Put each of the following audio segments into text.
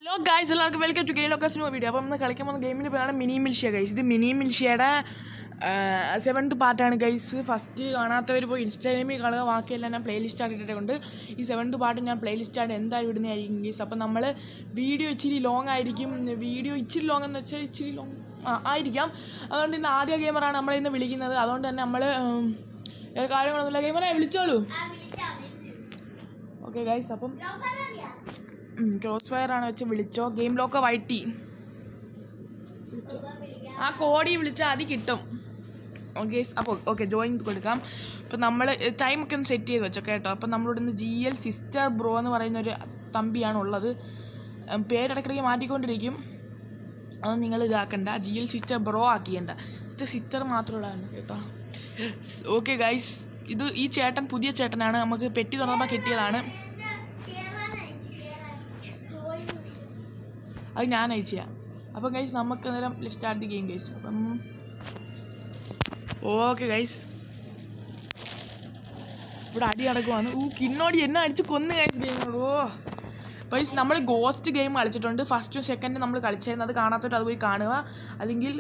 Hello guys, എല്ലാവർക്കും welcome to game lockers new video. അപ്പോൾ നമ്മൾ കളിക്കാൻ പോകുന്ന ഗെയിമിൻ്റെ പേരാണ് മിനി മിൽഷ്യ ഗൈസ്. ഇത് മിനി മിൽഷ്യയുടെ 7th പാർട്ടാണ് ഗൈസ്. ഫസ്റ്റ് കാണാത്തവർ പോയി ഇൻസ്റ്റാഗ്രാമിൽ കാണുക, ബാക്കിയെല്ലാം ഞാൻ പ്ലേലിസ്റ്റ് ആക്കിയിട്ടുണ്ട്. ഈ 7th പാർട്ട് ഞാൻ പ്ലേലിസ്റ്റായിട്ട് എന്തായാലും ഇടുന്നതായിരിക്കും ഗൈസ്. അപ്പം നമ്മൾ വീഡിയോ ഇച്ചിരി ലോങ് ആയിരിക്കും. ഇച്ചിരി ലോങ് എന്ന് വെച്ചാൽ ഇച്ചിരി ലോങ് ആയിരിക്കാം. അതുകൊണ്ട് ഇന്ന് ആദ്യ ഗെയിമറാണ് നമ്മളെ ഇന്ന് വിളിക്കുന്നത്. അതുകൊണ്ട് തന്നെ നമ്മൾ വേറെ കാര്യങ്ങളൊന്നുമില്ല. ഗെയിമറെ വിളിച്ചോളൂ. ഓക്കെ ഗൈസ്, അപ്പം ക്രോസ് ഫയർ ആണ് വെച്ച് വിളിച്ചോ. ഗെയിം ലോക്കർ വൈറ്റി ആ കോടി വിളിച്ചാൽ അത് കിട്ടും. ഓക്കെ അപ്പോൾ ഓക്കെ ജോയിൻ കൊടുക്കാം. അപ്പോൾ നമ്മൾ ടൈമൊക്കെ ഒന്ന് സെറ്റ് ചെയ്ത് വെച്ചോ കേട്ടോ. അപ്പോൾ നമ്മളിവിടെ നിന്ന് GL സിസ്റ്റർ ബ്രോ എന്ന് പറയുന്നൊരു തമ്പിയാണ് ഉള്ളത്. പേരിടയ്ക്കിടയ്ക്ക് മാറ്റിക്കൊണ്ടിരിക്കും, അത് നിങ്ങൾ ഇതാക്കണ്ട. GL സിസ്റ്റർ ബ്രോ ആക്കിയണ്ട, സിസ്റ്റർ മാത്രമുള്ളതാണ് കേട്ടോ. ഓക്കെ ഗൈസ്, ഈ ചേട്ടൻ പുതിയ ചേട്ടനാണ്, നമുക്ക് പെട്ടി തുറന്നപ്പോൾ കിട്ടിയതാണ്. അത് ഞാൻ അയച്ചു തരാം. അപ്പം ഗൈസ് നമുക്ക് നേരം സ്റ്റാർട്ട് ദി ഗെയിം ഗൈസ്. അപ്പം ഓക്കെ ഗൈസ്, ഇവിടെ അടി നടക്കുവാണ്. കിന്നോടി എന്നെ അടിച്ച് കൊന്ന് ഗൈസ്. ഗൈസ് നമ്മൾ ഗോസ്റ്റ് ഗെയിം കളിച്ചിട്ടുണ്ട്. ഫസ്റ്റും സെക്കൻഡും നമ്മൾ കളിച്ചായിരുന്നു. അത് കാണാത്തോട്ട് അത് പോയി കാണുക, അല്ലെങ്കിൽ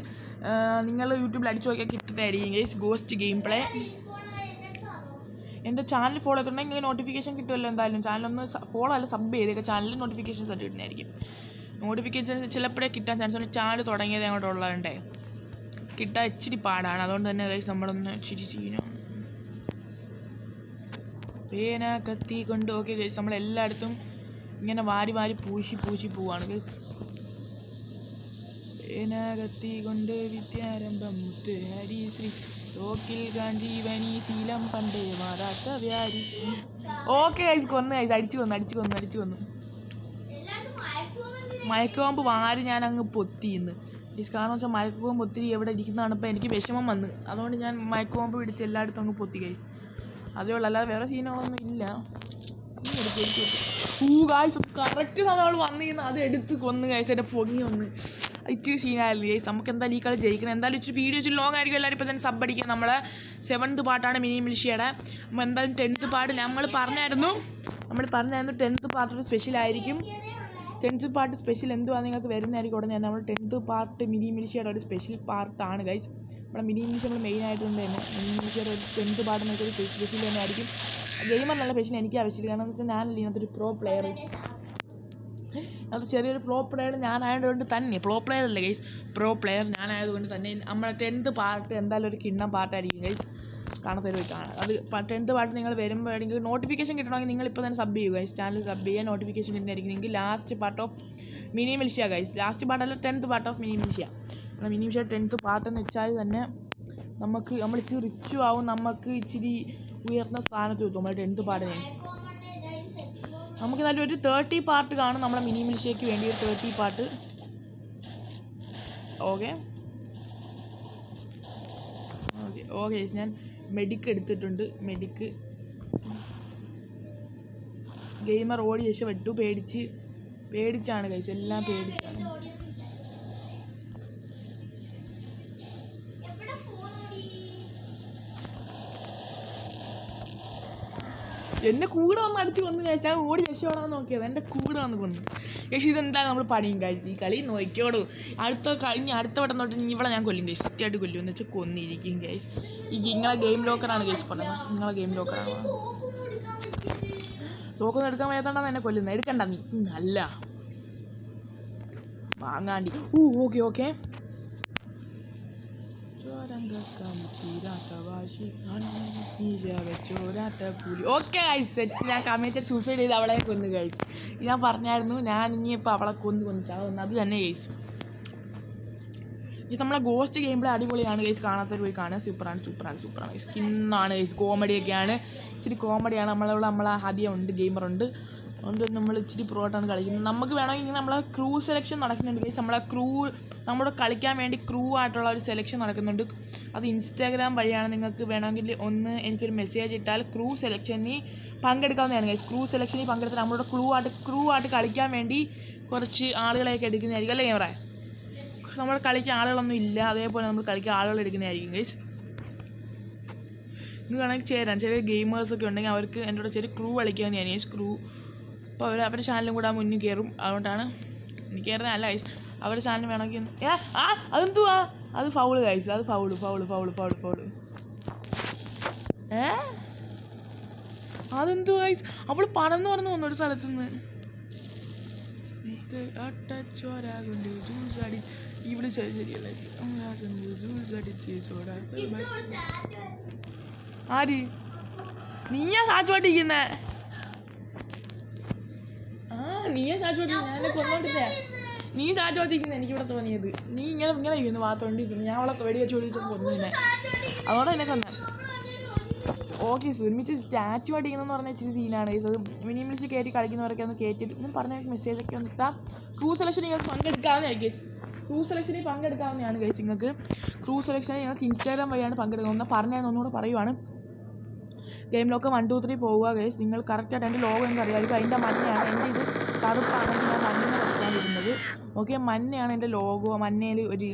നിങ്ങൾ യൂട്യൂബിൽ അടിച്ചു നോക്കിയാൽ കിട്ടുന്നതായിരിക്കും ഗൈസ് ഗോസ്റ്റ് ഗെയിം പ്ലേ. എൻ്റെ ചാനൽ ഫോളോ ചെയ്തിട്ടുണ്ടെങ്കിൽ നോട്ടിഫിക്കേഷൻ കിട്ടുമല്ലോ. എന്തായാലും ചാനലൊന്ന് ഫോളോ അല്ല സബ് ചെയ്തേക്കുക. ചാനലിൽ നോട്ടിഫിക്കേഷൻസ് ആയിട്ട് കിട്ടുന്നതായിരിക്കും. നോട്ടിഫിക്കേഷൻ ചിലപ്പോഴേ കിട്ടാൻ ചാൻസ് ഉണ്ട്. ചാനൽ തുടങ്ങിയത് അങ്ങോട്ട് ഉള്ളതുകൊണ്ടേ കിട്ടാൻ ഇച്ചിരി പാടാണ്. അതുകൊണ്ട് തന്നെ ഗൈസ് നമ്മളൊന്ന് ഇച്ചിരി സീനാണ്. പേന കത്തി കൊണ്ട് ഓക്കെ ഗൈസ് നമ്മളെല്ലായിടത്തും ഇങ്ങനെ വാരി വാരി പൂശി പോവാണ് ഗൈസ്. പേന കത്തി കൊണ്ട് വിദ്യാരംഭം മുത്ത് ഹരിശ്രീ തോക്കിൽ ഗാന്ധീവനി ശീലം പണ്ടേ മാറാത്ത വ്യാരി. ഓക്കെ ഗൈസ്, കൊന്ന് ഗൈസ്, അടിച്ചു കൊന്നു. മയക്കുബോംബ് വാരി ഞാൻ അങ്ങ് പൊത്തിന്ന് ഗൈസ്. കാരണം വെച്ചാൽ മയക്കുബോംബ് ഒത്തിരി എവിടെ ഇരിക്കുന്നതാണ്. ഇപ്പോൾ എനിക്ക് വിഷമം വന്ന്, അതുകൊണ്ട് ഞാൻ മയക്കുബോംബ് പിടിച്ച് എല്ലായിടത്തും അങ്ങ് പൊത്തി ഗൈസ്. അതേ ഉള്ളൂ, അല്ലാതെ വേറെ സീനുകളൊന്നും ഇല്ല. ഗൈസ് കറക്റ്റ് സമയം വന്നിരുന്നു, അത് എടുത്ത് കൊന്ന് ഗൈസ്. എൻ്റെ പൊങ്ങി വന്ന് ഇച്ചിരി സീനായിരുന്നു ഗൈസ്. നമുക്ക് എന്തായാലും ഈ കളി ജയിക്കണം. എന്തായാലും ഇച്ചിരി വീഡിയോ ഇച്ചിരി ലോങ് ആയിരിക്കും. എല്ലാവരും ഇപ്പോൾ തന്നെ സബ് അടിക്കുക. നമ്മളെ 7th പാർട്ടാണ് മിനി മിൽഷ്യയുടെ. അപ്പോൾ എന്തായാലും 10th പാർട്ട് നമ്മൾ പറഞ്ഞായിരുന്നു 10th part സ്പെഷ്യലായിരിക്കും. 10th part special എന്തുവാണ് നിങ്ങൾക്ക് വരുന്നതായിരിക്കും ഉടനെ തന്നെ. നമ്മൾ 10th പാർട്ട് മിനി മിൽഷ്യയുടെ ഒരു സ്പെഷ്യൽ പാർട്ടാണ് ഗൈസ്. നമ്മുടെ മിനി മിൽഷ്യ നമ്മൾ മെയിൻ ആയതുകൊണ്ട് തന്നെ മിനി മിൽഷ്യയുടെ ഒരു 10th പാർട്ട് നമുക്കൊരു സ്പെഷ്യൽ തന്നെ ആയിരിക്കും. ഗെയിമർ നല്ല സ്പെഷ്യൽ എനിക്ക് ആവശ്യമില്ല, കാരണം എന്ന് വെച്ചാൽ ഞാനല്ല ഇതിനകത്തൊരു പ്രോ പ്ലെയർ. അത് ചെറിയൊരു പ്രോ പ്ലെയർ ഞാനായതുകൊണ്ട് തന്നെ, പ്രോ പ്ലെയർ ഞാനായതുകൊണ്ട് തന്നെ നമ്മുടെ 10th പാർട്ട് എന്തായാലും ഒരു കിണ്ണം പാർട്ടായിരിക്കും ഗൈസ്. കാണാത്തവർ പോയി കാണാം. അത് 10th പാർട്ട് നിങ്ങൾ വരുമ്പോഴെങ്കിൽ നോട്ടിഫിക്കേഷൻ കിട്ടണമെങ്കിൽ നിങ്ങൾ ഇപ്പോൾ തന്നെ സബ് ചെയ്യുക ഗൈസ്. ചാനൽ സബ് ചെയ്യുക, നോട്ടിഫിക്കേഷൻ കിട്ടുന്നതായിരിക്കും. നിങ്ങൾക്ക് last part of mini militia guys, last പാർട്ടല്ല 10th part of mini militia. നമ്മുടെ മിനി മിൽഷ്യ 10th പാർട്ട് എന്ന് വെച്ചാൽ തന്നെ നമ്മൾ ഇച്ചിരി റിച്ചും ആവും, നമുക്ക് ഇച്ചിരി ഉയർന്ന സ്ഥാനത്ത് കിട്ടും നമ്മുടെ 10th പാർട്ടിനെ. നമുക്ക് നല്ലൊരു 30 പാർട്ട് കാണും നമ്മുടെ മിനി മിൽഷ്യയ്ക്ക് വേണ്ടി, ഒരു 30 പാർട്ട്. ഓക്കെ ഞാൻ മെഡിക്ക് എടുത്തിട്ടുണ്ട്. ഗെയിമർ ഓടി രക്ഷപ്പെട്ടു. പേടിച്ചാണ് ഗൈസ്, എല്ലാം പേടിച്ചാണ്. എന്നെ കൂടെ വന്ന് അടിച്ച് കൊന്നു ഗൈസ്. ഞാൻ ഓടി രക്ഷപ്പെടാൻ നോക്കിയത്, എൻ്റെ കൂടെ വന്ന് കൊന്നു ഗൈസ്. ഇതെന്താണ് നമ്മൾ പണിയും ഗൈസ്. ഈ കളി നോക്കിയോടൂ. അടുത്ത വട്ടം തൊട്ട് ഇവിടെ ഞാൻ കൊല്ലും ഗൈസ്. സത്യമായിട്ട് കൊല്ലും എന്ന് വെച്ചാൽ കൊന്നിരിക്കും ഗൈസ്. നിങ്ങളെ ഗെയിം ലോക്കറാണ് ഗൈസ് പറഞ്ഞത്. നിങ്ങളെ ഗെയിം ലോക്കറാണ്. തോക്കൊന്നും എടുക്കാൻ വയ്യാത്തോണ്ടാണ് എന്നെ കൊല്ലുന്നത്. എടുക്കണ്ട നീ, അല്ല വാങ്ങാണ്ടി. Okay okay guys, set. ഞാൻ കമ്മിറ്റഡ് സൂസൈഡ് ചെയ്ത് അവളെ കൊന്നു ഗൈസ്. ഞാൻ പറഞ്ഞായിരുന്നു ഞാൻ ഇനിയിപ്പോൾ അവളെ കൊന്നു അത് തന്നെ ഗൈസ്. നമ്മളെ ഗോസ്റ്റ് ഗെയിം പ്ലേ അടിപൊളിയാണ് ഗൈസ്. കാണാത്തവർ പോയി കാണുക. സൂപ്പറാണ്. സ്കിന്നാണ് ഗൈസ്, കോമഡിയൊക്കെയാണ്, ഇച്ചിരി കോമഡിയാണ്. നമ്മളെ ഹദിയ ഉണ്ട്, ഗെയിമറുണ്ട്. അതുകൊണ്ട് നമ്മൾ ഇച്ചിരി പ്രോട്ടാണ് കളിക്കുന്നത്. നമുക്ക് വേണമെങ്കിൽ ഇങ്ങനെ നമ്മളെ ക്രൂ സെലക്ഷൻ നടക്കുന്നുണ്ട് ഗൈസ്. നമ്മുടെ കളിക്കാൻ വേണ്ടി ക്രൂ ആയിട്ടുള്ള ഒരു സെലക്ഷൻ നടക്കുന്നുണ്ട്. അത് ഇൻസ്റ്റാഗ്രാം വഴിയാണ്. നിങ്ങൾക്ക് വേണമെങ്കിൽ എനിക്കൊരു മെസ്സേജ് ഇട്ടാൽ ക്രൂ സെലക്ഷനിൽ പങ്കെടുക്കാവുന്നതാണ് ഗൈസ്. ക്രൂ സെലക്ഷനിൽ പങ്കെടുത്താൽ നമ്മളുടെ ക്രൂ ആയിട്ട് കളിക്കാൻ വേണ്ടി കുറച്ച് ആളുകളെയൊക്കെ എടുക്കുന്നതായിരിക്കും അല്ലേ ഗെയിമറെ? നമ്മൾ കളിക്കാൻ ആളുകളൊന്നും ഇല്ല, അതേപോലെ നമ്മൾ കളിക്കാൻ ആളുകൾ എടുക്കുന്നതായിരിക്കും ഗൈസ്. നിങ്ങൾക്ക് വേണമെങ്കിൽ ചേരാൻ ചെറിയ ഗെയിമേഴ്സൊക്കെ ഉണ്ടെങ്കിൽ അവർക്ക് എൻ്റെ കൂടെ ചെറിയ ക്രൂ കളിക്കാവുന്നതാണ് ഗൈസ്. ക്രൂ അപ്പോൾ അവരുടെ ചാനലും കൂടെ മുന്നിൽ കയറും. അതുകൊണ്ടാണ് എനിക്കായിരുന്നു അല്ല ഗൈസ്. അവരുടെ ചാനൽ വേണമെങ്കിൽ അതെന്തുവാ? അത് ഫൗള് ഗൈസ്, അത് ഫൗള്. അതെന്തു ഗൈസ്? അവള് പറന്ന് വന്നു ഒരു സ്ഥലത്തുനിന്ന്. ഇവിടെ ശരിയല്ല. ആര്? നീയാ സാച്ചുവാട്ടിരിക്കുന്നേ? നീയാ സാച്ചുവാട്ടിരിക്കുന്ന? ഞാൻ കൊന്നോണ്ടിരുന്നേ. നീ സാച്ചുവാട്ടിരിക്കുന്ന എനിക്കിവിടെ തോന്നിയത്. നീ ഇങ്ങനെ ഇരിക്കുന്നു ഭാഗത്തോണ്ടിരിക്കുന്നു. ഞാൻ അവളെ വെടി വെച്ച് ഓടിയിട്ട് കൊന്നില്ലേ. അതോടെ എന്നെ കൊന്ന. ഓക്കെ, ഒരുമിച്ച് സ്റ്റാച്ചു അടിക്കുന്നതെന്ന് പറഞ്ഞാൽ ഇച്ചിരി സീനാണ് ഗൈസ്. അത് മിനിമലിസ്റ്റ് കയറ്റി കളിക്കുന്നവരൊക്കെ ഒന്ന് കയറ്റിയിട്ട് ഞാൻ പറഞ്ഞ മെസ്സേജൊക്കെ ഒന്ന് ഇട്ടാൽ ക്രൂ സെലക്ഷൻ നിങ്ങൾക്ക് പങ്കെടുക്കാവുന്നതാണ് ഗൈസ്. ക്രൂ സെലക്ഷനിൽ പങ്കെടുക്കാവുന്നതാണ് ഗൈസ്. നിങ്ങൾക്ക് ക്രൂ സെലക്ഷനിൽ നിങ്ങൾക്ക് ഇൻസ്റ്റാഗ്രാം വഴിയാണ് പങ്കെടുക്കുന്നത്. പറഞ്ഞാൽ ഒന്നുകൂടെ പറയുവാണ്. ഗെയിം ലോക്ക് 1 2 3 പോവുക ഗൈസ്. നിങ്ങൾ കറക്റ്റായിട്ട് എൻ്റെ ലോഗോ എനിക്ക് അറിയാമായിരിക്കും. അതിൻ്റെ മഞ്ഞയാണ്. എൻ്റെ ഇത് കറുപ്പാണെങ്കിൽ ഞാൻ മഞ്ഞ വെച്ചാണിരുന്നത്. ഓക്കെ, മഞ്ഞയാണ് എൻ്റെ ലോഗോ. മഞ്ഞയിൽ ഒരു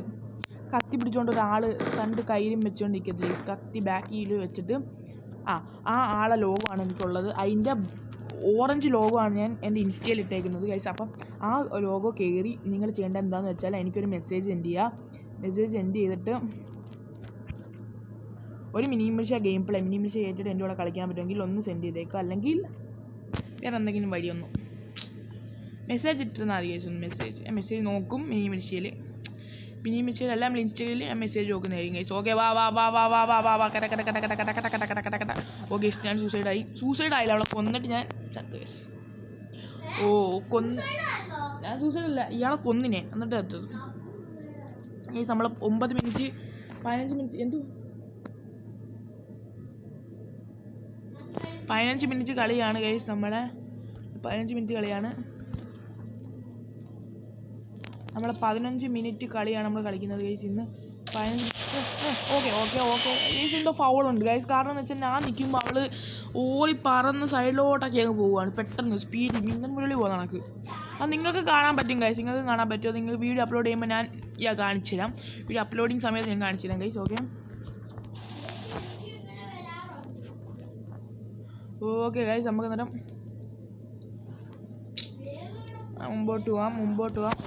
കത്തി പിടിച്ചുകൊണ്ട് ഒരാൾ 2 കയ്യിലും വെച്ചുകൊണ്ടിരിക്കത്തില്ലേ, കത്തി ബാക്കിൽ വെച്ചിട്ട് ആ ആളെ ലോഗോ ആണ് എനിക്കുള്ളത്. അതിൻ്റെ ഓറഞ്ച് ലോഗോ ആണ് ഞാൻ എൻ്റെ ഇൻസ്റ്റയിൽ ഇട്ടേക്കുന്നത് ഗൈസ്. അപ്പം ആ ലോഗോ കയറി നിങ്ങൾ ചെയ്യേണ്ടത് എന്താണെന്ന് വെച്ചാൽ എനിക്കൊരു മെസ്സേജ് സെൻഡ് ചെയ്യുക. മെസ്സേജ് സെൻഡ് ചെയ്തിട്ട് ഒരു മിനിമിലിഷ ഗെയിം പ്ലേ മിനിമിലിഷ കയറ്റിയിട്ട് എൻ്റെ കൂടെ കളിക്കാൻ പറ്റുമെങ്കിൽ ഒന്ന് സെൻഡ് ചെയ്തേക്കുക. അല്ലെങ്കിൽ വേറെ എന്തെങ്കിലും വഴിയൊന്നും മെസ്സേജ് ഇട്ടിരുന്നാൽ മതി ഗൈസ്. ഒന്ന് മെസ്സേജ് നോക്കും മിനിമിലിഷയിൽ എല്ലാം നമ്മൾ ഇൻസ്റ്റയിൽ മെസ്സേജ് നോക്കുന്നതായിരിക്കും ഗൈസ്. ഓക്കെ, വാ കട. ഓക്കെ, ഞാൻ സൂസൈഡ് ആയില്ല. അവളെ കൊന്നിട്ട് ഞാൻ ചത്തു ഗൈസ്. ഞാൻ സൂസൈഡ് അല്ല, ഇയാളെ കൊന്നിനെ എന്നിട്ട് ചത്തത് ഗൈസ്. നമ്മൾ 9 മിനിറ്റ് 15 മിനിറ്റ് എന്തോ 15 മിനിറ്റ് കളിയാണ് ഗൈസ്. നമ്മളെ 15 മിനിറ്റ് കളിയാണ്. നമ്മളെ 15 മിനിറ്റ് കളിയാണ് നമ്മൾ കളിക്കുന്നത് ഗൈസ് ഇന്ന്. 15 ഓക്കെ ഗൈസ്. എന്തോ ഫൗളുണ്ട് ഗൈസ്. കാരണം എന്ന് വെച്ചാൽ ഞാൻ നിൽക്കുമ്പോൾ അവൾ ഓടി പറന്ന് സൈഡിലോട്ടൊക്കെ അങ്ങ് പോവുകയാണ് പെട്ടെന്ന് സ്പീഡിൽ മിന്നൽ മുരളി പോകുന്ന കണക്ക്. അത് നിങ്ങൾക്ക് കാണാൻ പറ്റും ഗൈസ്. നിങ്ങൾക്ക് കാണാൻ പറ്റുമോ? നിങ്ങൾ വീഡിയോ അപ്ലോഡ് ചെയ്യുമ്പോൾ ഞാൻ കാണിച്ചു തരാം. വീഡിയോ അപ്ലോഡിങ് സമയത്ത് ഞാൻ കാണിച്ചു തരാം ഗൈസ്. ഓക്കെ ഗൈസ്, നമുക്ക് അന്നേരം മുമ്പോട്ട് പോവാം.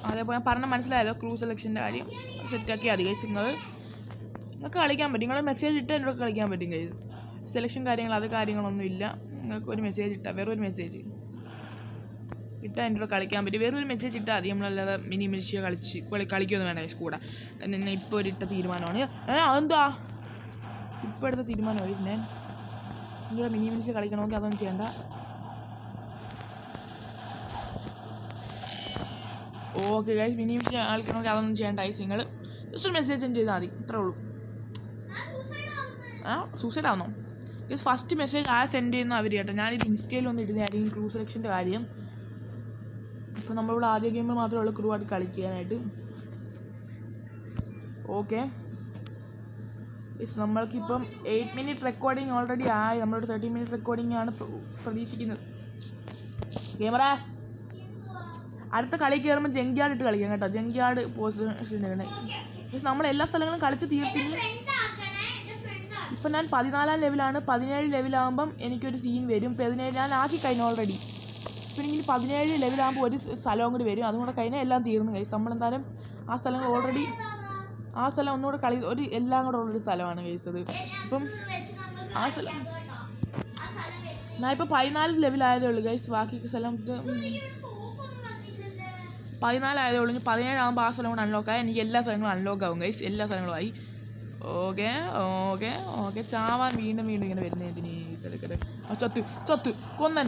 അതേപോലെ ഞാൻ പറഞ്ഞ മനസ്സിലായല്ലോ. ക്രൂ സെലക്ഷൻ്റെ കാര്യം സെറ്റാക്കിയാൽ മതി ഗൈസ്. നിങ്ങൾക്ക് കളിക്കാൻ പറ്റും. നിങ്ങൾ മെസ്സേജ് ഇട്ട് എൻ്റെ കളിക്കാൻ പറ്റും ഗൈസ്. സെലക്ഷൻ കാര്യങ്ങളൊന്നും ഇല്ല. നിങ്ങൾക്ക് ഒരു മെസ്സേജ് ഇട്ടാൽ വേറൊരു മെസ്സേജ് ഇട്ടാൽ എൻ്റെ കൂടെ കളിക്കാൻ പറ്റും. വേറൊരു മെസ്സേജ് ഇട്ടാൽ മതി. നമ്മളല്ലാതെ മിനിമിലിഷ്യ കളിക്കുമെന്ന് വേണ്ട ഗൈസ് കൂടെ. എന്നെ ഇപ്പോൾ ഒരു ഇട്ട തീരുമാനമാണ്. അതെന്താ ഇപ്പോൾ എടുത്ത തീരുമാനമാണ് ഞാൻ. നിങ്ങളുടെ മിനിമിലിഷ്യ കളിക്കണമെങ്കിൽ അതൊന്നും ചെയ്യണ്ട. ഓക്കെ ഗൈസ്, മിനിമിലിഷ്യ കളിക്കണമെങ്കിൽ അതൊന്നും ചെയ്യണ്ട ഗൈസ്. നിങ്ങൾ ജസ്റ്റ് ഒരു മെസ്സേജ് സെൻഡ് ചെയ്താൽ മതി, അത്രേ ഉള്ളൂ. സൂസൈഡ് ആവുന്നോ ഗൈസ്? ഫസ്റ്റ് മെസ്സേജ് സെൻഡ് ചെയ്യുന്ന അവർ കേട്ടോ. ഞാനിത് ഇൻസ്റ്റയിൽ ഒന്ന് ഇടുന്നതായിരിക്കും ക്രൂ സെലക്ഷൻ്റെ കാര്യം. ഇപ്പോൾ നമ്മളിവിടെ ആദ്യ ഗെയിമിൽ മാത്രമേ ഉള്ളൂ ക്രൂ ആയിട്ട് കളിക്കാനായിട്ട്. ഓക്കെ ഗൈസ്, നമ്മൾക്കിപ്പം 8 മിനിറ്റ് റെക്കോർഡിങ് ഓൾറെഡി ആയി. നമ്മളൊരു 30 മിനിറ്റ് റെക്കോർഡിംഗ് ആണ് പ്രതീക്ഷിക്കുന്നത്. ക്യാമറ അടുത്ത കളി കയറുമ്പോൾ ജങ്ക്യാർഡ് ഇട്ട് കളിക്കാം കേട്ടോ. ജങ്ക്യാർഡ് പോസ്റ്റ് ഗൈസ്. നമ്മൾ എല്ലാ സ്ഥലങ്ങളും കളിച്ച് തീർത്തിനി. ഇപ്പം ഞാൻ 14-ാം ലെവലാണ്. 17 ലെവലാകുമ്പം എനിക്കൊരു സീൻ വരും. 17 ഞാൻ ആക്കി കഴിഞ്ഞു ഓൾറെഡി. പിന്നെ ഇനി 17 ലെവലാകുമ്പോൾ ഒരു സ്ഥലവും കൂടി വരും. അതും കൂടെ കഴിഞ്ഞാൽ എല്ലാം തീർന്നു ഗൈസ്. നമ്മളെന്തായാലും ആ സ്ഥലങ്ങൾ ഓൾറെഡി ഒന്നുകൂടെ എല്ലാം കൂടെ ഉള്ളൊരു സ്ഥലമാണ് ഗൈസ് അത്. ഇപ്പം ആ സ്ഥലം ഞാൻ ഇപ്പോൾ 14 ലെവലായതേ ഉള്ളൂ ഗൈസ്. ബാക്കി സ്ഥലം 14 ആയതേ ഉള്ളൂ. ഇനി 17 ആകുമ്പോൾ ആ സ്ഥലം കൂടെ അൺലോക്കായി. എനിക്ക് എല്ലാ സ്ഥലങ്ങളും അൺലോക്ക് ആവും ഗൈസ്. എല്ലാ സ്ഥലങ്ങളും ആയി. ഓക്കെ ചാവാൻ വീണ്ടും ഇങ്ങനെ വരുന്നതിന് ചത്ത് കൊന്നെ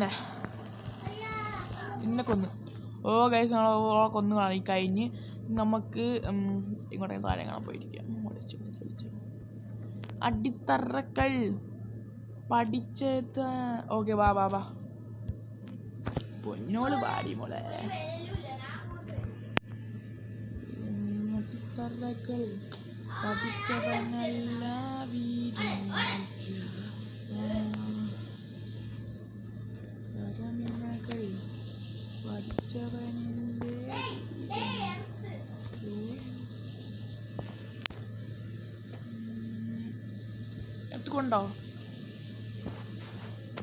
എന്നെ കൊന്ന്. ഗൈസ്, നമ്മൾ കൊന്നു കഴിഞ്ഞ് നമുക്ക് ഇങ്ങോട്ടേ താഴെ കാണാൻ പോയിരിക്കാം. അടിത്തറക്കൾ പഠിച്ചത്. ഓക്കെ, വാ പൊന്നോള് പാടി മോളെ. അടിത്തറകൾ പഠിച്ചവനല്ല വീരമകൾ പഠിച്ചവനിൻ്റെ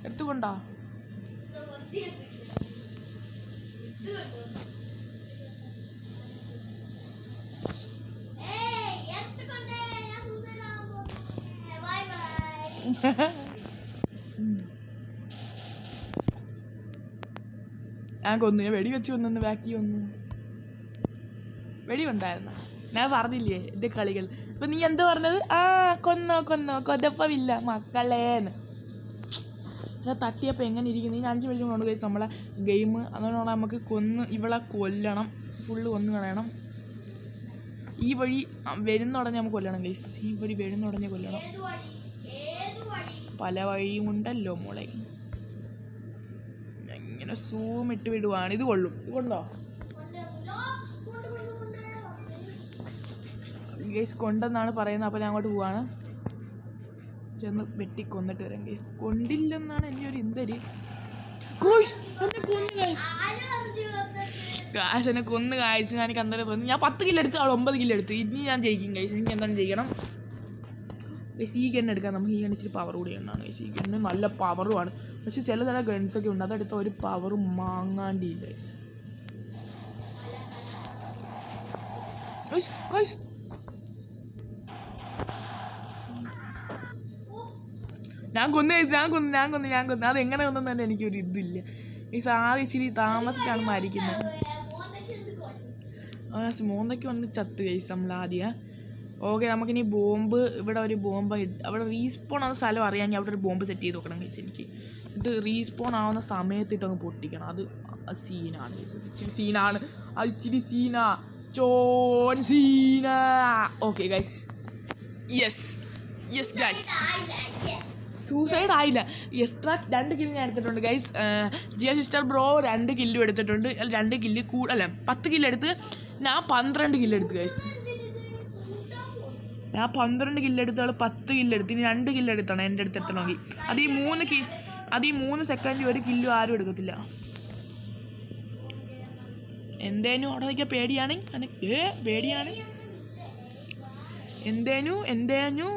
എടുത്തുകൊണ്ടോ ഞാൻ കൊന്നു, വെടി വെച്ച് കൊന്നു, ബാക്കി വന്നു. വെടി ഉണ്ടായിരുന്ന ഞാൻ പറഞ്ഞില്ലേ എൻ്റെ കളികൾ. അപ്പം നീ എന്താ പറഞ്ഞത്? കൊന്നോ കൊതപ്പമില്ല മക്കളേന്ന്. അല്ല തട്ടിയപ്പോൾ എങ്ങനെ ഇരിക്കുന്നു? ഇനി 5 മിനിറ്റ് കൊണ്ട് കഴിച്ച് നമ്മളെ ഗെയിം. അതുകൊണ്ടാണ് നമുക്ക് ഇവളെ കൊല്ലണം, ഫുള്ള് കൊന്നു കളയണം. ഈ വഴി വരുന്ന ഉടനെ നമുക്ക് കൊല്ലണം ഗൈസ്. ഈ വഴി വരുന്ന ഉടനെ കൊല്ലണം. പല വഴിയും ഉണ്ടല്ലോ മോളെ. ഇങ്ങനെ സൂം ഇട്ട് വിടുവാണ്. ഇത് കൊള്ളും, ഇത് കൊണ്ടോ ഗൈസ്? കൊണ്ടെന്നാണ് പറയുന്നത്. അപ്പോൾ ഞാൻ അങ്ങോട്ട് പോവാണ്. ചെന്ന് വെട്ടി കൊന്നിട്ട് വരാം ഗൈസ്. കൊണ്ടില്ലെന്നാണ് എൻ്റെ ഒരു എന്തര്. എന്നെ കൊന്ന് കാഴ്ച എനിക്ക് അന്നേരം തോന്നി. ഞാൻ 10 കില്ല് എടുത്ത്, അവൾ 9 കില്ല് എടുത്തു. ഇനി ഞാൻ ജയിക്കും ഗൈസ്. എനിക്ക് എന്താണ് ചെയ്യണം ഗൈസ്? ഈ ഗണ്ണ് എടുക്കാം നമുക്ക്. ഈ ഗണ്ണ് ഇച്ചിരി പവർ കൂടി ഗണ്ണാണ് ഗൈസ്. ഈ ഗണ്ണ് നല്ല പവറുമാണ്. പക്ഷെ ചില ഗൺസൊക്കെ ഉണ്ട്, അതെടുത്ത ഒരു പവറും മാങ്ങാണ്ടില്ല ഗൈസ്. ഞാൻ കൊന്നു. അതെങ്ങനെ കൊന്നെന്ന് തന്നെ എനിക്കൊരു ഇതില്ല ഗൈസ്. ആദ്യം ഇച്ചിരി താമസിച്ചാണ് മരിക്കുന്നത്. മോന്തയ്ക്ക് വന്ന് ചത്ത് ഗൈസ് നമ്മളാദ്യം. ഓക്കെ, നമുക്കിനി ബോംബ്. ഇവിടെ ഒരു ബോംബ് അവിടെ റീസ്പോൺ ആവുന്ന സ്ഥലം അറിയാൻ അവിടെ ഒരു ബോംബ് സെറ്റ് ചെയ്ത് നോക്കണം ഗൈസ് എനിക്ക്. ഇത് റീസ്പോൺ ആവുന്ന സമയത്തിട്ടങ്ങ് പൊട്ടിക്കണം. അത് സീനാണ് ഗൈസ്. ഇച്ചിരി സീനാ. Okay guys. Yes guys. Suicide ആയില്ല. എക്സ്ട്രാ 2 കില്ല് ഞാൻ എടുത്തിട്ടുണ്ട് ഗൈസ്. ജിയ സിസ്റ്റർ ബ്രോ 2 കില്ലും എടുത്തിട്ടുണ്ട്. 2 കില്ല് 10 കില്ല് എടുത്ത് ഞാൻ 12 കില്ല് എടുത്ത് ഗൈസ്. ഞാൻ 12 കില്ല് എടുത്ത്, അവൾ 10 കില്ല് എടുത്ത്. ഇനി 2 കില്ല് എടുത്തണം എൻ്റെ അടുത്ത് എത്തണമെങ്കിൽ. അത് ഈ 3 സെക്കൻഡിൽ 1 കില്ലും ആരും എടുക്കത്തില്ല. എന്തേനും അവിടെ നിൽക്കാൻ പേടിയാണ് എനിക്ക്. പേടിയാണ്. എന്തേനു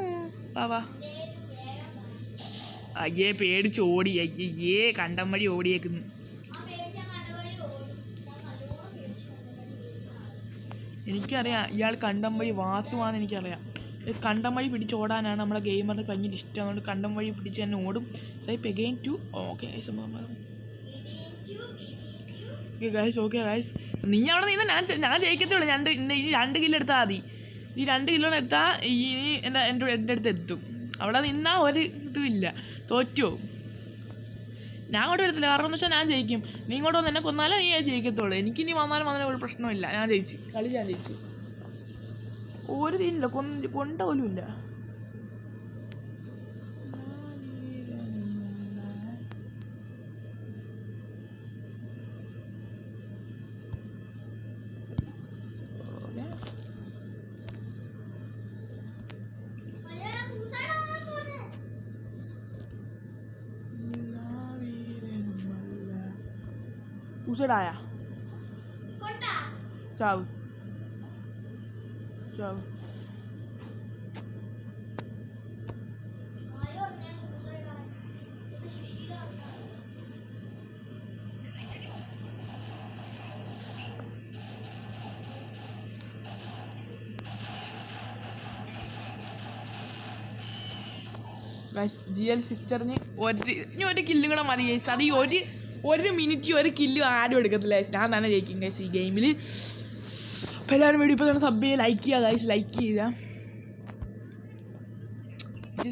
വാ. അയ്യേ പേടിച്ച് ഓടി. അയ്യേ കണ്ടം വഴി ഓടിയേക്കുന്നു. എനിക്കറിയാം ഇയാൾ കണ്ടം വഴി വാസുവാന്ന് എനിക്കറിയാം. കണ്ടം വഴി പിടിച്ചോടാനാണ് നമ്മളെ ഗെയിമറിന് ഭയങ്കര ഇഷ്ടം. അതുകൊണ്ട് കണ്ടം വഴി പിടിച്ച് തന്നെ ഓടും. Okay guys. ഓക്കെ ഗൈസ്, നീ അവിടെ നിന്ന് ഞാൻ ജയിക്കത്തുള്ളൂ. 2 കില്ല് എടുത്താൽ മതി. ഈ 2 കിലോ എടുത്താൽ ഇനി എൻ്റെ അടുത്ത് എത്തും. അവിടെ നിന്നാൽ ഒരു ഇതും ഇല്ല, തോറ്റോ. ഞാൻ അങ്ങോട്ട് വരത്തില്ല, കാരണം എന്ന് വെച്ചാൽ ഞാൻ ജയിക്കും. നീ ഇങ്ങോട്ട് വന്ന് എന്നെ കൊന്നാലേ നീ ജയിക്കത്തുള്ളൂ. എനിക്കിനി വന്നാലും ഒരു പ്രശ്നമില്ല. ഞാൻ ജയിച്ചു, കളി ഞാൻ ജയിച്ചു. ഒരു തീനില്ല, കൊണ്ട പോലും ഇല്ല. Usiraya. Ciao. ഗൈസ്, GL സിസ്റ്ററിന് ഒരു കില്ലും കൂടെ മതി ഗൈസ്. അത് ഈ 1 മിനിറ്റ് 1 കില്ല് ആരും എടുക്കത്തില്ല ഗൈസ്. ഞാൻ തന്നെ ജയിക്കും ഗൈസ് ഈ ഗെയിമിൽ. അപ്പോൾ എല്ലാവരും വീഡിയോ ഇപ്പോൾ തന്നെ സബ് ചെയ്യുക, ലൈക്ക് ചെയ്യുക ഗൈസ്. ലൈക്ക് ചെയ്യുക,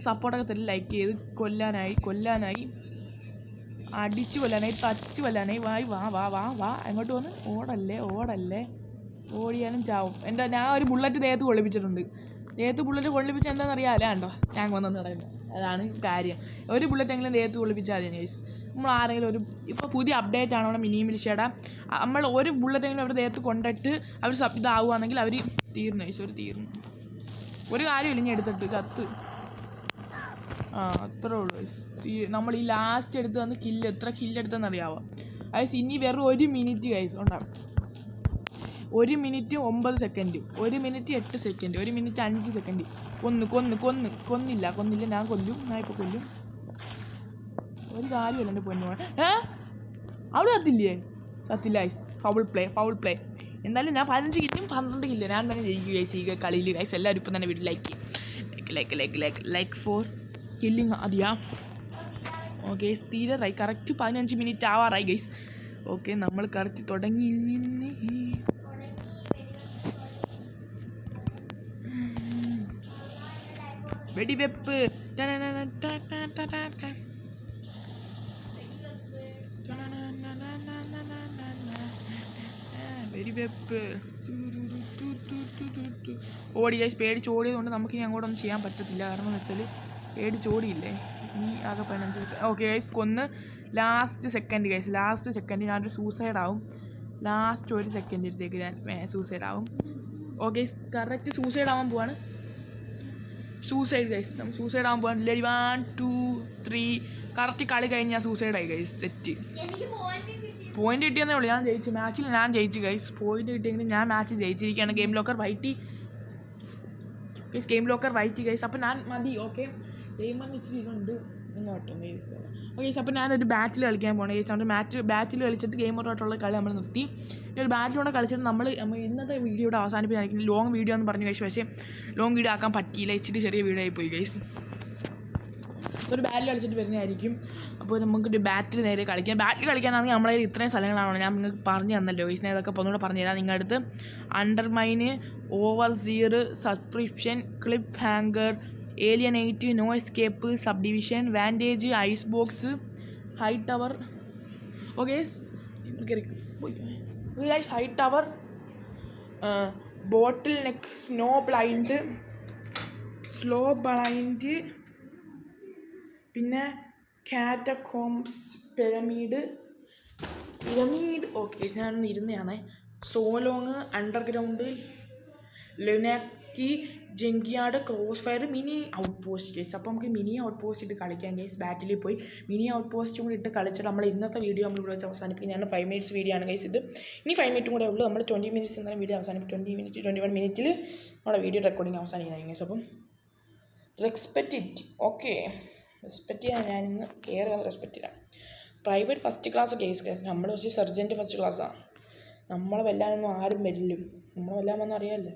സപ്പോർട്ടൊക്കെ തരും. ലൈക്ക് ചെയ്ത് കൊല്ലാനായി അടിച്ചു കൊല്ലാനായി, തച്ച് കൊല്ലാനായി. വാ അങ്ങോട്ട് വന്ന് ഓടല്ലേ. ഓടിയാലും ചാവും. ഞാൻ ഒരു ബുള്ളറ്റ് ദേഹത്ത് കൊള്ളിപ്പിച്ചിട്ടുണ്ട്. ബുള്ളറ്റ് കൊള്ളിപ്പിച്ച് എന്താണെന്നറിയാമല്ലോ. കണ്ടോ ഞാൻ വന്നെന്ന് പറയുന്നത്. അതാണ് കാര്യം. ഒരു ബുള്ളറ്റെങ്കിലും ദേഹത്ത് കൊള്ളിപ്പിച്ചാൽ മതി ഗൈസ്. നമ്മൾ ആരെങ്കിലും ഇപ്പോൾ പുതിയ അപ്ഡേറ്റ് ആണ് നമ്മുടെ മിനി മിലിഷ്യയുടെ. നമ്മൾ ഒരു ബുള്ളറ്റെങ്കിലും അവരുടെ ദേഹത്ത് കൊണ്ടിട്ട് അവർ ഇതാവുകയാണെങ്കിൽ അവർ തീർന്നു ഗൈസ്. ഒരു കാര്യമില്ല. ഇനി എടുത്തിട്ട് കത്ത് അത്രേ ഉള്ളൂ ഗൈസ്. നമ്മൾ ഈ ലാസ്റ്റ് എടുത്ത് വന്ന് എത്ര കില്ലെടുത്തെന്ന് അറിയാമോ ഗൈസ്? ഇനി വെറും 1 മിനിറ്റ് ഗൈസ് ഉണ്ടാവും. 1 minute 9 second, 1 minute 8 second, 1 minute 5 second. കൊന്നില്ല. ഞാൻ ഇപ്പോൾ കൊല്ലും. ഒരു കാര്യമല്ല എൻ്റെ പൊന്നു. അവിടെ കത്തില്ല ഗൈസ്. Foul play. എന്തായാലും ഞാൻ 15 കില്ലും 12 കില്ലും ഞാൻ തന്നെ ജയിക്കും ഗൈസ് ഈ കളിയിൽ ഗൈസ്. എല്ലാവരും ഇപ്പം തന്നെ വീട്ടിൽ ലൈക്ക് ഫോർ കില്ലിങ് മതിയാ. ഓക്കെ തീരാറായി, കറക്റ്റ് 15 മിനിറ്റ് ആവാറായി ഗൈസ്. ഓക്കെ നമ്മൾ കറക്റ്റ് തുടങ്ങി. വെടിവെപ്പ് വെടിവെപ്പ് ഓടി ഗൈസ്. പേടിച്ച് ഓടിയതുകൊണ്ട് നമുക്കിനി അങ്ങോട്ടൊന്നും ചെയ്യാൻ പറ്റത്തില്ല. കാരണം എന്ന് വെച്ചാൽ പേടിച്ചോടിയില്ലേ നീ ആകെ 15. ഓക്കെ ഗൈസ് കൊന്ന് last second guys. Last second ഞാനൊരു സൂസൈഡ് ആവും. ലാസ്റ്റ് ഒരു സെക്കൻഡിലത്തേക്ക് ഞാൻ സൂസൈഡ് ആവും. ഓക്കെ കറക്റ്റ് സൂസൈഡ് ആവാൻ പോവാണ്. സൂസൈഡ് ഗൈസ്, നമ്മൾ സൂസൈഡ് ആവാൻ പോവാണ്. 1 2 3 കറക്റ്റ് കളി കഴിഞ്ഞ് ഞാൻ സൂസൈഡായി ഗൈസ്. സെറ്റ് പോയിന്റ് കിട്ടിയെന്നേ ഉള്ളൂ. ഞാൻ ജയിച്ചു മാച്ചിൽ, ഞാൻ ജയിച്ചു ഗൈസ്. പോയിന്റ് കിട്ടിയെങ്കിൽ ഞാൻ മാച്ച് ജയിച്ചിരിക്കുകയാണ്. ഗെയിം ലോക്കർ വൈറ്റി ഗൈസ്, ഗെയിം ലോക്കർ വൈറ്റി ഗൈസ്. അപ്പോൾ ഞാൻ മതി. ഓക്കെ ഗെയിമറിന് ഇച്ചിരി ഇതുണ്ട് ഇങ്ങോട്ടും. ഓക്കെ ഗൈസ് അപ്പോൾ ഞാനൊരു ബാറ്റിൽ കളിക്കാൻ പോകണം ഗൈസ്. നമ്മുടെ ബാറ്റിൽ കളിച്ചിട്ട് ഗെയിമറുമായിട്ടുള്ള കളി നമ്മൾ നിർത്തി. ഈ ഒരു ബാറ്റിലൂടെ കളിച്ചിട്ട് നമ്മൾ ഇന്നത്തെ വീഡിയോയുടെ അവസാനിപ്പിച്ചായിരിക്കും. ലോങ് വീഡിയോ എന്ന് പറഞ്ഞു ഗൈസ്, പക്ഷേ ലോങ് വീഡിയോ ആക്കാൻ പറ്റിയില്ല. ഇച്ചിരി ചെറിയ വീഡിയോ ആയിപ്പോയി ഗൈസ്. ഒരു ബാറ്റിൽ കളിച്ചിട്ട് വരുന്നതായിരിക്കും. അപ്പോൾ നമുക്കൊരു ബാറ്റിൽ നേരെ കളിക്കാം. ബാറ്റിൽ കളിക്കാനാണെങ്കിൽ നമ്മളെ ഇത്രയും സ്ഥലങ്ങളാണ് ഞാൻ നിങ്ങൾക്ക് പറഞ്ഞു തന്നല്ലോ ഗൈസ്. ഞാൻ ഇതൊക്കെ ഒന്നുകൂടെ പറഞ്ഞു തരാം. നിങ്ങളുടെ അടുത്ത് undermine, overseer, subscription, clip hanger, alienate, no escape, sub division, vantage, ice box, high tower. Okay high tower, bottle neck, snow blind, slow blind, പിന്നെ കാറ്റകോംസ്, പിരമീഡ്. ഓക്കെ ഞാനൊന്ന് ഇരുന്നതാണേ. സോലോങ്, അണ്ടർഗ്രൗണ്ട്, ലുനാക്കി, junkyard, cross fire, mini outpost case. അപ്പോൾ നമുക്ക് mini out post ഇട്ട് കളിക്കാം case. ബാറ്റിൽ പോയി mini out പോസ്റ്റും കൂടി ഇട്ട് കളിച്ചിട്ട് നമ്മൾ ഇന്നത്തെ വീഡിയോ നമ്മൾ ഇവിടെ വെച്ച് അവസാനിപ്പിക്കുന്നതാണ്. 5 മിനിറ്റ്സ് വീഡിയോ ആണ് കേസ് ഇത്. ഇനി 5 മിനിറ്റും കൂടെ ഉള്ളൂ. നമ്മൾ 20 മിനിറ്റ്സ് എന്നാലും വീഡിയോ അവസാനിപ്പിക്കും. 21 മിനിറ്റിൽ നമ്മുടെ വീഡിയോ റെക്കോർഡിങ് അവസാനിക്കുന്നതായിരിക്കും കേസ്. അപ്പം റെസ്പെക്റ്റ് ഇറ്റ്. ഓക്കെ റെസ്പെക്റ്റ് ചെയ്യാൻ ഞാനിന്ന് കയറി വന്ന് റെസ്പെക്റ്റ് ചെയ്യാം. Private first class case. നമ്മൾ പക്ഷേ സർജൻറ്റ് ഫസ്റ്റ് ക്ലാസ്സാണ്. നമ്മളെ വെല്ലാനൊന്നും ആരും വരില്ലും. നമ്മളെ വെല്ലാൻ വന്നാൽ അറിയാമല്ലോ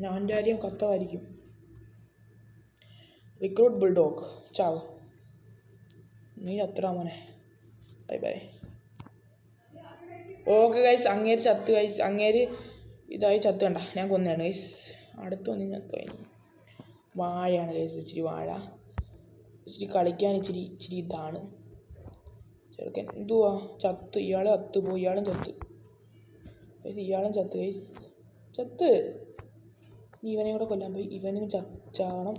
ഞാൻ്റെ കാര്യം കത്തമായിരിക്കും. റിക്രൂട്ട് ബുൾഡോഗ് ചാവ് നീ അത്ര മോനെ. Bye bye. ഓക്കെ ഗൈസ് അങ്ങേര് ചത്ത് ഗൈസ്. അങ്ങേര് ഇതായി ചത്ത് കണ്ട ഞാൻ കൊന്നതാണ് ഗൈസ്. അടുത്ത് വന്ന് ചത്ത് കഴിഞ്ഞു. വാഴയാണ് ഗൈസ്. ഇച്ചിരി വാഴ ഇച്ചിരി കളിക്കാൻ ഇച്ചിരി ഇതാണ് ചെറുക്കൻ. എന്തുവാ ചത്ത് ഇയാളെ ചത്ത് പോയി. ഇയാളും ചത്ത് ഗൈസ്. ഇയാളും ചത്ത് ഗൈസ്. ചത്ത് ഇവനെയും കൂടെ കൊല്ലാൻ പോയി. ഇവനും ചാവണം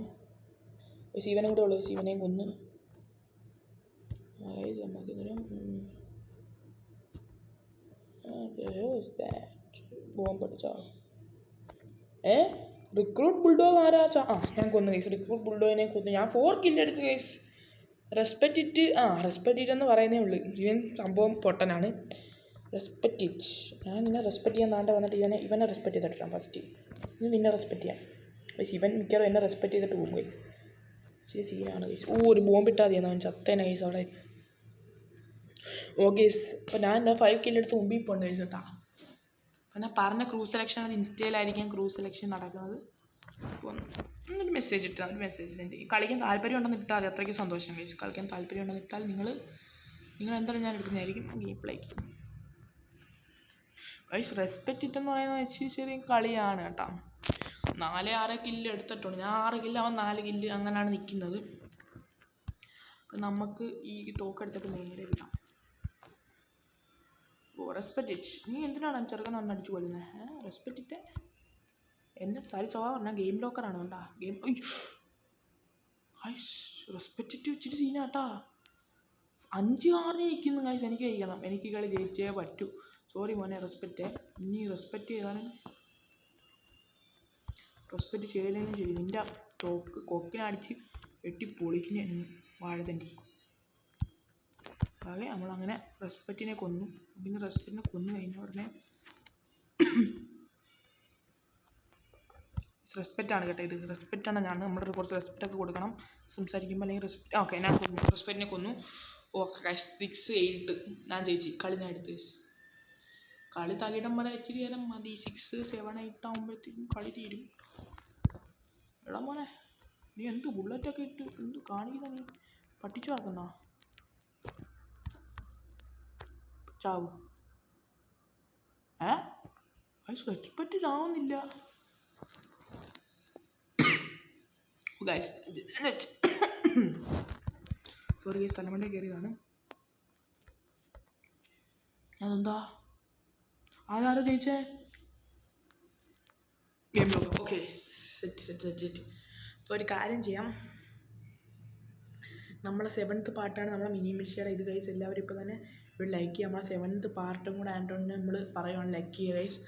ഗൈസ്. ഇവനും കൂടെ ഉള്ളു ഗൈസ്. ഇവനെയും കൊന്ന് ഗൈസ്. നമുക്കിതിനും ബോംബടിച്ചാ. റിക്രൂട്ട് ബുൾഡോഗ് ആരാ? ഞാൻ കൊന്നു ഗൈസ്. റിക്രൂട്ട് ബുൾഡോഗിനെ കൊന്നു. ഞാൻ 4 കില്ല് എടുത്ത് guys. Respect it. Respect it എന്ന് പറയുന്നേ ഉള്ളൂ. ഇവൻ സംഭവം പൊട്ടനാണ്. Respect it. ഞാൻ നിന്നെ റെസ്പെക്റ്റ് ചെയ്യാൻ താണ്ട വന്നിട്ട് ഇവനെ റെസ്പെക്റ്റ് ചെയ്തിട്ടാണ് ഫസ്റ്റ്. ഇനി നിന്നെ റെസ്പെക്റ്റ് ചെയ്യാം ഗൈസ്. ഇവൻ മിക്കവാറും എന്നെ റെസ്പെക്റ്റ് ചെയ്തിട്ട് പോകും ഗൈസ്. ശരി സീനാണ് ഗൈസ്. ഒരു ബോംബ് ഇട്ടാൽ മതിയെന്ന് അവൻ ചത്തേനെ ഗൈസ് അവിടെ. ഗൈസ് അപ്പോൾ ഞാൻ എൻ്റെ 5 കില്ല് എടുത്ത് മുമ്പിൽ പോകണ്ട ഗൈസ് കേട്ടാ. അപ്പോൾ ഞാൻ പറഞ്ഞ ക്രൂസ് സെലക്ഷൻ അത് ഇൻസ്റ്റയിലായിരിക്കും ക്രൂസ് സെലക്ഷൻ നടക്കുന്നത്. അപ്പോൾ എന്നൊരു മെസ്സേജ് ഇട്ടാൽ മെസ്സേജ് സെൻഡ് ചെയ്യും. കളിക്കാൻ താല്പര്യം ഉണ്ടെന്ന് ഇട്ടാൽ മതി. അത്രയ്ക്ക് സന്തോഷം ഗൈസ്. കളിക്കാൻ താല്പര്യം ഉണ്ടെന്ന് ഇട്ടാൽ നിങ്ങൾ എന്തായാലും ഞാൻ എടുക്കുന്നതായിരിക്കും ഗെയിം പ്ലേക്ക് ഗൈസ്. റെസ്പെക്റ്റ് ഇട്ടെന്ന് പറയുന്നത് വെച്ച് ചെറിയ കളിയാണ് കേട്ടോ. 4-6 കില്ല് എടുത്തിട്ടുണ്ട് ഞാൻ. 6 കില്ല് അവൻ 4 കില്ല് അങ്ങനെയാണ് നിൽക്കുന്നത്. അപ്പം നമുക്ക് ഈ ടോക്ക് എടുത്തിട്ട് നേരെ വിടാം. Respect it. നീ എന്തിനാണ് ചെറുക്കനെ വന്ന് അടിച്ചു കൊല്ലുന്നത്? റെസ്പെക്റ്റ് ഇറ്റ് എന്നെ സാരി സ്വഭാവം പറഞ്ഞാൽ ഗെയിം ലോക്കറാണ് വേണ്ട ഗെയിം. റെസ്പെക്റ്റ് ഇറ്റ് ഇച്ചിരി സീനാട്ടാ. 5-6 നിൽക്കുന്നു ഗൈസ്. എനിക്ക് കഴിക്കണം. എനിക്ക് കളി ജയിച്ചേ പറ്റൂ. സോറി മോനെ റെസ്പെക്റ്റ്. ഇനി റെസ്പെക്റ്റ് ചെയ്താലും റെസ്പെക്റ്റ് ചെയ്തില്ലെങ്കിലും ശരി നിൻ്റെ കൊക്കിനടിച്ച് വെട്ടി പൊളിക്കിന് വാഴത്തണ്ടി. അതെ നമ്മളങ്ങനെ റെസ്പെക്റ്റിനെ കൊന്നു. പിന്നെ റെസ്പെക്റ്റിനെ കൊന്നു കഴിഞ്ഞ ഉടനെ റെസ്പെക്റ്റാണ് കേട്ടോ ഇത്. റെസ്പെക്റ്റാണ്. ഞാൻ നമ്മുടെ കുറച്ച് റെസ്പെക്റ്റൊക്കെ കൊടുക്കണം സംസാരിക്കുമ്പോൾ. അല്ലെങ്കിൽ റെസ്പെക്റ്റ് ഓക്കെ ഞാൻ കൊന്നു. റെസ്പെക്റ്റിനെ കൊന്നു. ഓക്കെ 6-8 ഞാൻ ജയിച്ചു. കളി ഞാൻ എടുത്ത് കളി തകിടം വരെ ഇച്ചിരി നേരം മതി. 6-7-8 ആകുമ്പോഴത്തേക്കും കളി തീരും. എടാ മോനെ നീ എന്ത് ബുള്ളറ്റൊക്കെ ഇട്ട് എന്ത് കാണിക്കുന്ന നീ പട്ടിച്ചു നടക്കുന്ന ചാവ് എക്സ്പെക്റ്റഡ് ആവുന്നില്ല സോറി ഗൈസ് തലമണ്ടേ കയറിയതാണ് അതെന്താ ആരാ ജയിച്ചേ ഗെയിം ലോക്ക് ഓക്കെ സെറ്റ് ഇപ്പോൾ ഒരു കാര്യം ചെയ്യാം നമ്മളെ 7th പാർട്ടാണ് നമ്മളെ മിനി മിൽഷിയുടെ ഇത് ഗൈസ് എല്ലാവരും ഇപ്പോൾ തന്നെ ഇവിടെ ലൈക്ക് ചെയ്യുക നമ്മളെ 7th പാർട്ടും കൂടെ ആയതുകൊണ്ട് നമ്മൾ പറയുവാണ് ലൈക്ക് ചെയ്യുക ഗൈസ്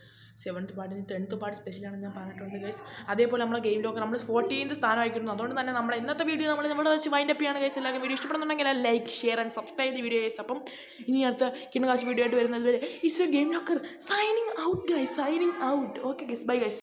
7th പാർട്ടിന് 10th പാർട്ട് സ്പെഷ്യലാണെന്ന് ഞാൻ പറഞ്ഞിട്ടുണ്ട് ഗൈസ് അതേപോലെ നമ്മളെ ഗെയിം ലോക്കർ നമ്മൾ 14th സ്ഥാനമായിരിക്കുന്നു അതുകൊണ്ട് തന്നെ നമ്മൾ ഇന്നത്തെ വീഡിയോ നമ്മൾ ഇവിടെ വെച്ച് വൈൻഡ് അപ്പ് ചെയ്യാണ് ഗൈസ് എല്ലാവരും വീഡിയോ ഇഷ്ടപ്പെടുന്നുണ്ടെങ്കിൽ ലൈക്ക് ഷെയർ ആൻഡ് സബ്സ്ക്രൈബ് ചെയ്ത് വീഡിയോ ഗൈസ് അപ്പം ഇനി അടുത്ത കിണ്ണകാശ് വീഡിയോ ആയിട്ട് വരുന്നത് വരെ it's your game locker signing out guys signing out okay guys bye guys